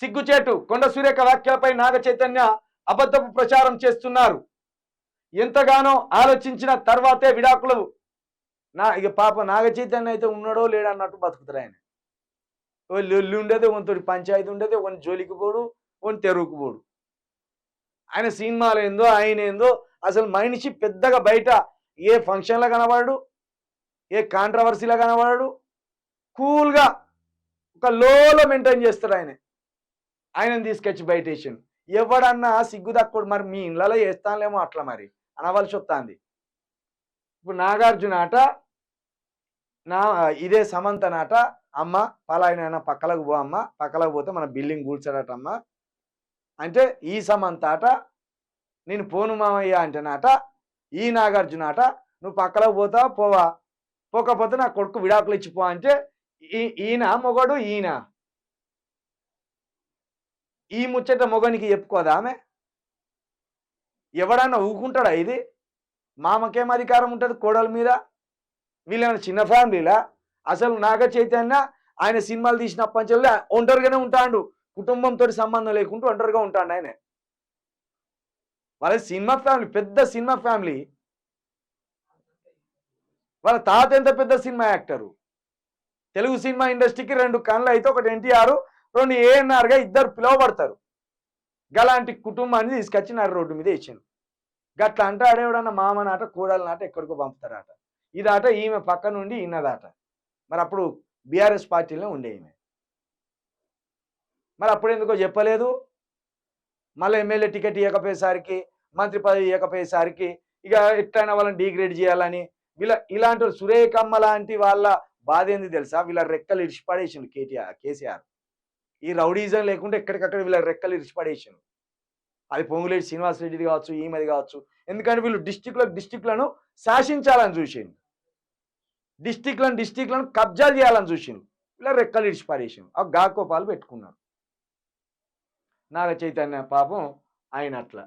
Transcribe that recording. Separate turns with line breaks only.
సిగ్గుచేటు కొండ సురేఖ వ్యాఖ్యలపై నాగ చైతన్య అబద్ధపు ప్రచారం చేస్తున్నారు. ఎంతగానో ఆలోచించిన తర్వాతే విడాకులు. ఇక పాప నాగ చైతన్య అయితే ఉన్నాడో లేడన్నట్టు బతుకుతారు ఆయన. లొల్లి ఉండేది, ఒకతోటి పంచాయతీ ఉండేది, ఒకని జోలికి పోడు, ఒకని తెరువుకు పోడు. ఆయన సినిమాలు ఏందో ఆయన ఏందో అసలు మనిషి పెద్దగా బయట ఏ ఫంక్షన్లో కనబడడు, ఏ కాంట్రవర్సీలో కనబడడు. కూల్గా ఒక లోలో మెయింటైన్ చేస్తాడు ఆయనను తీసుకొచ్చి బయట వేసాను. ఎవడన్నా సిగ్గు తక్కువ మరి మీ ఇళ్ళలో వేస్తానులేమో అట్లా మరి అనవలసి వస్తుంది. ఇప్పుడు నాగార్జున ఆట ఇదే సమంత నాట, అమ్మ పలాయన పక్కలకు పో అమ్మ, పక్కలకు పోతే మన బిల్డింగ్ కూల్చాడటమ్మ అంటే ఈ సమంత ఆట, నేను పోను మామయ్య అంటే నాట ఈ నాగార్జున ఆట, నువ్వు పక్కలకు పోతావా పోవా, పోకపోతే నా కొడుకు విడాకులు ఇచ్చిపో అంటే ఈయన మొగడు. ఈ ముచ్చట మొగనికి చెప్పుకోదా ఆమె? ఎవడన్నా ఊకుంటాడా? ఇది మామకేం అధికారం ఉంటుంది కోడల మీద? వీళ్ళేమైనా చిన్న ఫ్యామిలీలా? అసలు నాగ చైతన్య ఆయన సినిమాలు తీసినప్పటి నుంచి ఒంటరిగానే ఉంటాడు, కుటుంబంతో సంబంధం లేకుండా ఒంటరిగా ఉంటాడు ఆయన. వాళ్ళ సినిమా ఫ్యామిలీ, పెద్ద సినిమా ఫ్యామిలీ. వాళ్ళ తాత ఎంత పెద్ద సినిమా యాక్టరు. తెలుగు సినిమా ఇండస్ట్రీకి 2 కళ్ళు అయితే, ఒకటి ఎన్టీఆర్, 2 ఏఎన్ఆర్గా ఇద్దరు పిలువబడతారు. గలాంటి కుటుంబాన్ని తీసుకొచ్చి రోడ్డు మీద వేసాను. గట్లా అంటే ఆడేవాడన్న మామ నాట కోడల నాట ఎక్కడికో పంపుతారట. ఇదాట ఈమె పక్క నుండి ఇన్నదాట. మరి అప్పుడు బీఆర్ఎస్ పార్టీలో ఉండే ఈమె. మరి అప్పుడు ఎందుకో చెప్పలేదు. మళ్ళీ ఎమ్మెల్యే టికెట్ ఇవ్వకపోయేసరికి, మంత్రి పదవి ఇవ్వకపోయేసరికి ఇక ఎట్లయినా వాళ్ళని డిగ్రేడ్ చేయాలని ఇలాంటి సురేఖమ్మ లాంటి వాళ్ళ బాధ ఏంది తెలుసా? వీళ్ళ రెక్కలు ఇరిచిపడేసిండు కేసీఆర్. ఈ రౌడీజం లేకుండా ఎక్కడికక్కడ వీళ్ళ రెక్కలు ఇరిచిపడేసిండు. అది పొంగులేటి శ్రీనివాసరెడ్డిది కావచ్చు, ఈమెది కావచ్చు. ఎందుకంటే వీళ్ళు డిస్టిక్లను శాసించాలని చూసిండు, డిస్టిక్లను కబ్జాలు చేయాలని చూసిండు. వీళ్ళ రెక్కలు ఇరిచిపడేసిండు. ఆ గాకోపాలు పెట్టుకున్నాడు నాగ చైతన్య. పాపం ఆయన అట్లా